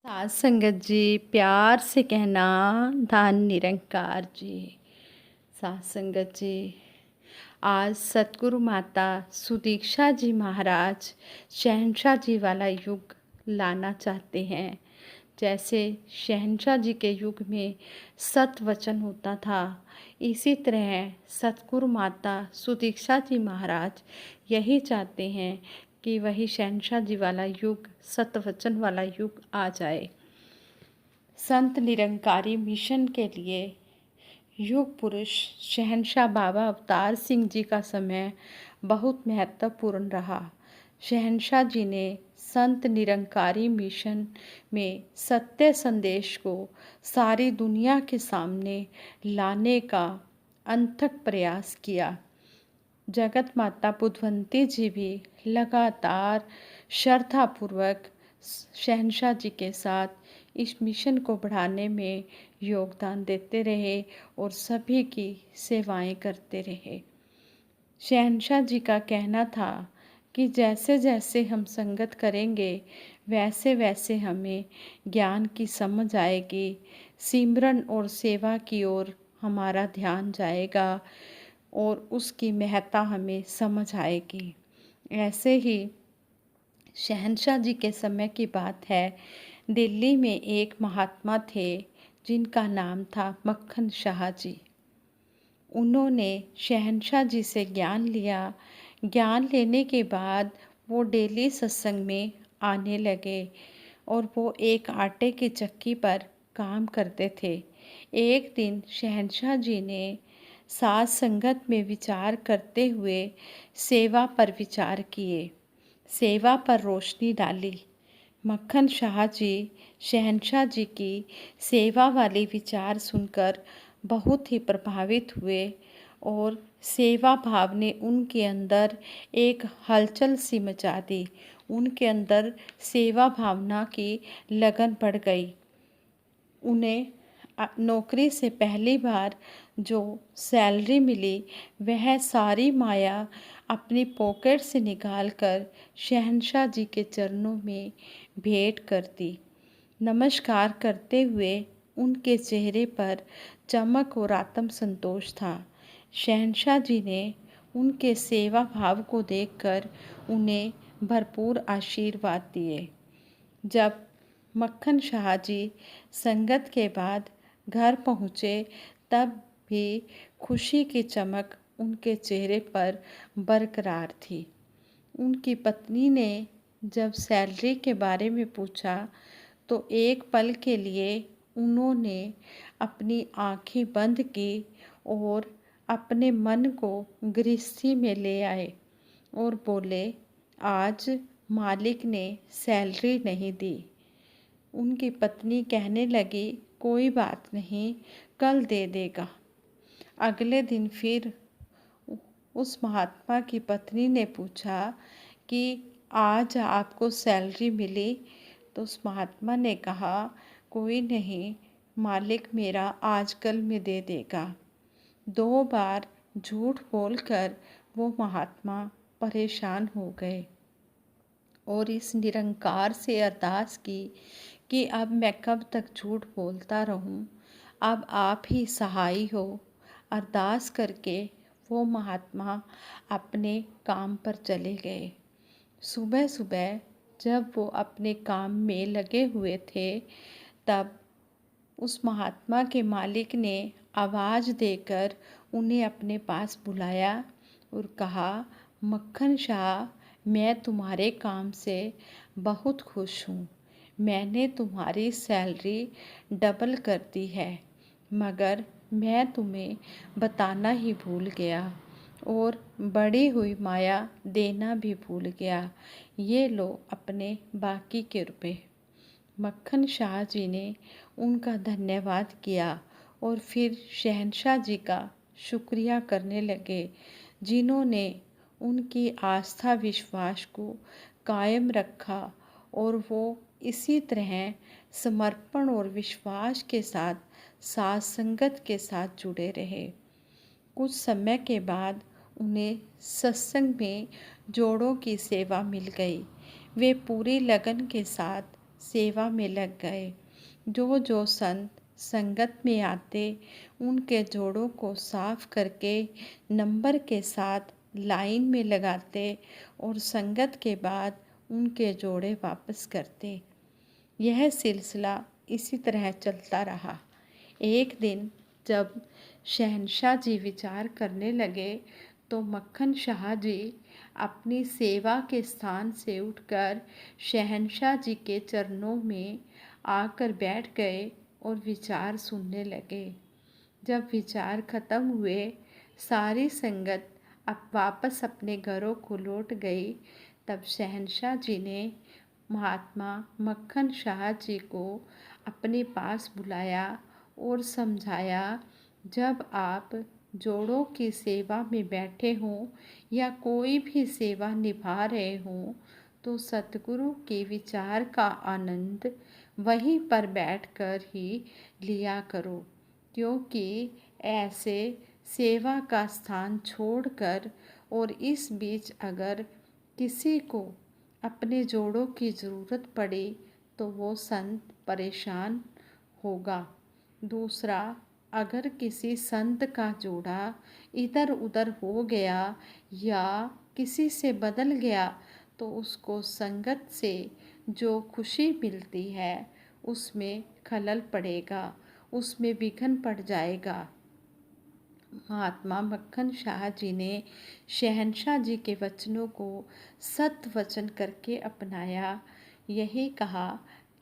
साथ संगत जी, प्यार से कहना धन निरंकार जी। साथ संगत जी, आज सतगुरु माता सुदीक्षा जी महाराज शहंशाह जी वाला युग लाना चाहते हैं। जैसे शहंशाह जी के युग में सत वचन होता था, इसी तरह सतगुरु माता सुदीक्षा जी महाराज यही चाहते हैं कि वही शहंशाह जी वाला युग, सतवचन वाला युग आ जाए। संत निरंकारी मिशन के लिए युग पुरुष शहंशाह बाबा अवतार सिंह जी का समय बहुत महत्वपूर्ण रहा। शहंशाह जी ने संत निरंकारी मिशन में सत्य संदेश को सारी दुनिया के सामने लाने का अथक प्रयास किया। जगत माता बुधवंती जी भी लगातार श्रद्धापूर्वक शहंशाह जी के साथ इस मिशन को बढ़ाने में योगदान देते रहे और सभी की सेवाएं करते रहे। शहंशाह जी का कहना था कि जैसे जैसे हम संगत करेंगे वैसे वैसे हमें ज्ञान की समझ आएगी, सिमरन और सेवा की ओर हमारा ध्यान जाएगा और उसकी महत्ता हमें समझ आएगी। ऐसे ही शहंशाह जी के समय की बात है, दिल्ली में एक महात्मा थे जिनका नाम था मक्खन शाह जी। उन्होंने शहंशाह जी से ज्ञान लिया। ज्ञान लेने के बाद वो डेली सत्संग में आने लगे और वो एक आटे की चक्की पर काम करते थे। एक दिन शहंशाह जी ने साथ संगत में विचार करते हुए सेवा पर विचार किए, सेवा पर रोशनी डाली। मक्खन शाह जी शहंशाह जी की सेवा वाले विचार सुनकर बहुत ही प्रभावित हुए और सेवा भाव ने उनके अंदर एक हलचल सी मचा दी। उनके अंदर सेवा भावना की लगन बढ़ गई। उन्हें नौकरी से पहली बार जो सैलरी मिली वह सारी माया अपनी पॉकेट से निकालकर शहंशाह जी के चरणों में भेंट कर दी। नमस्कार करते हुए उनके चेहरे पर चमक और आत्म संतोष था। शहंशाह जी ने उनके सेवा भाव को देखकर उन्हें भरपूर आशीर्वाद दिए। जब मक्खन शाह जी संगत के बाद घर पहुँचे तब भी खुशी की चमक उनके चेहरे पर बरकरार थी। उनकी पत्नी ने जब सैलरी के बारे में पूछा तो एक पल के लिए उन्होंने अपनी आंखें बंद की और अपने मन को गृहस्थी में ले आए और बोले, आज मालिक ने सैलरी नहीं दी। उनकी पत्नी कहने लगी, कोई बात नहीं, कल दे देगा। अगले दिन फिर उस महात्मा की पत्नी ने पूछा कि आज आपको सैलरी मिली? तो उस महात्मा ने कहा, कोई नहीं, मालिक मेरा आज कल में दे देगा। 2 बार झूठ बोलकर वो महात्मा परेशान हो गए और इस निरंकार से अरदास की कि अब मैं कब तक झूठ बोलता रहूं, अब आप ही सहाय हो। अरदास करके वो महात्मा अपने काम पर चले गए। सुबह सुबह जब वो अपने काम में लगे हुए थे तब उस महात्मा के मालिक ने आवाज़ देकर उन्हें अपने पास बुलाया और कहा, मक्खन शाह, मैं तुम्हारे काम से बहुत खुश हूँ। मैंने तुम्हारी सैलरी डबल कर दी है, मगर मैं तुम्हें बताना ही भूल गया और बढ़ी हुई माया देना भी भूल गया। ये लो अपने बाकी के रुपए। मक्खन शाह जी ने उनका धन्यवाद किया और फिर शहंशाह जी का शुक्रिया करने लगे, जिन्होंने उनकी आस्था विश्वास को कायम रखा और वो इसी तरह समर्पण और विश्वास के साथ साथ संगत के साथ जुड़े रहे। कुछ समय के बाद उन्हें सत्संग में जोड़ों की सेवा मिल गई। वे पूरी लगन के साथ सेवा में लग गए। जो जो संत संगत में आते उनके जोड़ों को साफ करके नंबर के साथ लाइन में लगाते और संगत के बाद उनके जोड़े वापस करते। यह सिलसिला इसी तरह चलता रहा। एक दिन जब शहंशाह जी विचार करने लगे तो मक्खन शाह जी अपनी सेवा के स्थान से उठकर शहंशाह जी के चरणों में आकर बैठ गए और विचार सुनने लगे। जब विचार खत्म हुए, सारी संगत अब वापस अपने घरों को लौट गई। तब शहंशाह जी ने महात्मा मक्खन शाह जी को अपने पास बुलाया और समझाया, जब आप जोड़ों की सेवा में बैठे हों या कोई भी सेवा निभा रहे हों तो सतगुरु के विचार का आनंद वहीं पर बैठकर ही लिया करो, क्योंकि ऐसे सेवा का स्थान छोड़कर और इस बीच अगर किसी को अपने जोड़ों की ज़रूरत पड़ी तो वो संत परेशान होगा। दूसरा, अगर किसी संत का जोड़ा इधर उधर हो गया या किसी से बदल गया तो उसको संगत से जो खुशी मिलती है उसमें खलल पड़ेगा, उसमें विघ्न पड़ जाएगा। महात्मा मक्खन शाह जी ने शहंशाह जी के वचनों को सत वचन करके अपनाया। यही कहा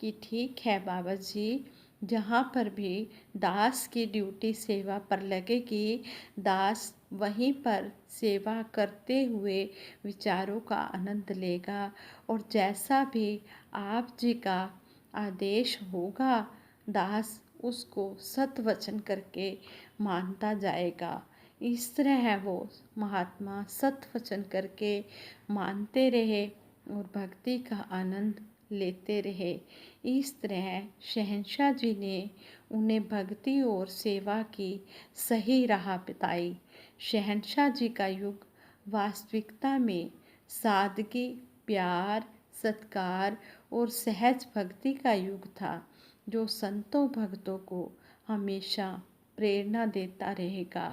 कि ठीक है बाबा जी, जहाँ पर भी दास की ड्यूटी सेवा पर लगेगी, दास वहीं पर सेवा करते हुए विचारों का आनंद लेगा और जैसा भी आप जी का आदेश होगा दास उसको सत वचन करके मानता जाएगा। इस तरह वो महात्मा सत वचन करके मानते रहे और भक्ति का आनंद लेते रहे। इस तरह शहंशाह जी ने उन्हें भक्ति और सेवा की सही राह बताई। शहंशाह जी का युग वास्तविकता में सादगी, प्यार, सत्कार और सहज भक्ति का युग था, जो संतों भक्तों को हमेशा प्रेरणा देता रहेगा।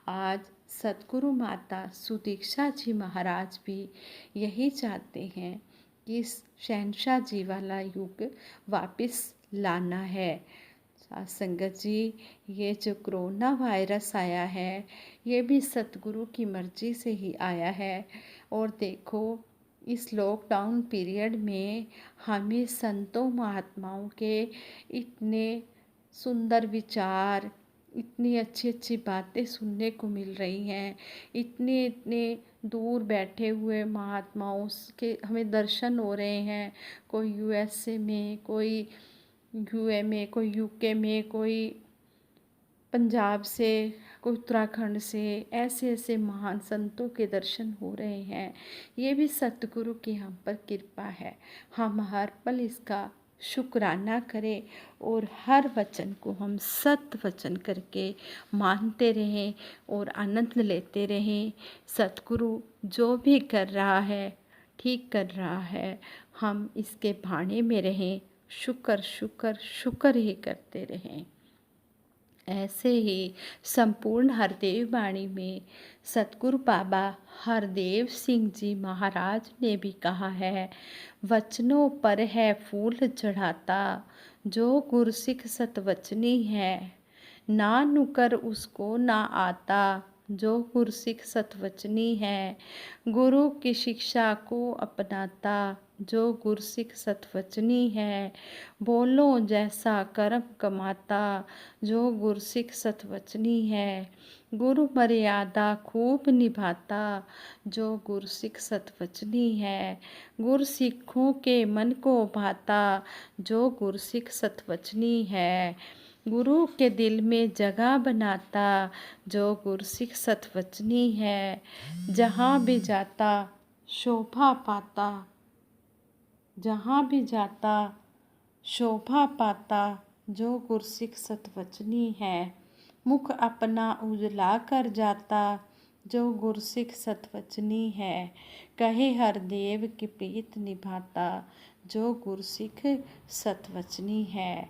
आज सतगुरु माता सुदीक्षा जी महाराज भी यही चाहते हैं कि इस शहंशाह जी वाला युग वापस लाना है। साथ संगत जी, ये जो कोरोना वायरस आया है ये भी सतगुरु की मर्जी से ही आया है। और देखो, इस लॉकडाउन पीरियड में हमें संतों महात्माओं के इतने सुंदर विचार, इतनी अच्छी अच्छी बातें सुनने को मिल रही हैं। इतने इतने दूर बैठे हुए महात्माओं के हमें दर्शन हो रहे हैं। कोई यूएसए में, कोई यूए में, कोई यूके में, कोई पंजाब से, कोई उत्तराखंड से, ऐसे ऐसे महान संतों के दर्शन हो रहे हैं। ये भी सतगुरु की हम पर कृपा है। हम हर पल इसका शुक्राना करें और हर वचन को हम सत वचन करके मानते रहें और आनंद लेते रहें। सतगुरु जो भी कर रहा है ठीक कर रहा है, हम इसके भाने में रहें, शुक्र शुक्र शुक्र ही करते रहें। ऐसे ही संपूर्ण हरदेव वाणी में सतगुरु बाबा हरदेव सिंह जी महाराज ने भी कहा है, वचनों पर है फूल चढ़ाता, जो गुरसिख सतवचनी है, ना नुकर उसको ना आता, जो गुरसिख सतवचनी है, गुरु की शिक्षा को अपनाता, जो गुरसिख सतवचनी है, बोलो जैसा कर्म कमाता, जो गुरसिख सतवचनी है, गुरु मर्यादा खूब निभाता, जो गुरसिख सतवचनी है, गुरसिखों के मन को भाता, जो गुरसिख सतवचनी है, गुरु के दिल में जगह बनाता, जो गुरसिख सतवचनी है, जहाँ भी जाता शोभा पाता, जहाँ भी जाता शोभा पाता, जो गुरसिख सतवचनी है, मुख अपना उजला कर जाता, जो गुरसिख सतवचनी है, कहे हर देव की प्रीत निभाता, जो गुरसिख सतवचनी है,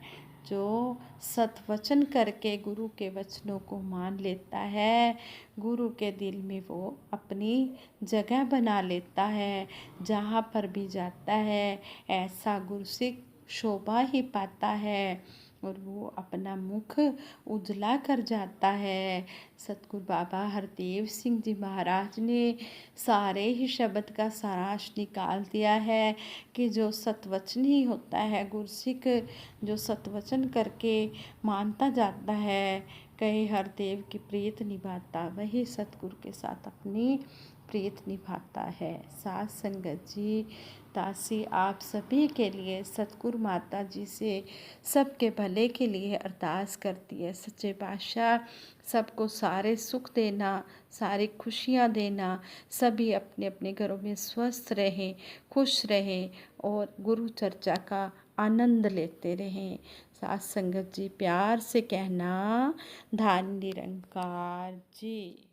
जो सतवचन करके गुरु के वचनों को मान लेता है, गुरु के दिल में वो अपनी जगह बना लेता है। जहाँ पर भी जाता है ऐसा गुरसिख शोभा ही पाता है और वो अपना मुख उजला कर जाता है। सतगुरु बाबा हरदेव सिंह जी महाराज ने सारे ही शब्द का सारांश निकाल दिया है कि जो सतवचन ही होता है गुरसिख, जो सतवचन करके मानता जाता है, कहे हरदेव की प्रीत निभाता, वही सतगुरु के साथ अपनी प्रीत निभाता है। साथ संगत जी, दासी आप सभी के लिए सतगुरु माता जी से सबके भले के लिए अरदास करती है। सच्चे पातशाह सबको सारे सुख देना, सारी खुशियाँ देना, सभी अपने अपने घरों में स्वस्थ रहें, खुश रहें और गुरु चर्चा का आनंद लेते रहें। साथ संगत जी, प्यार से कहना, धन निरंकार जी।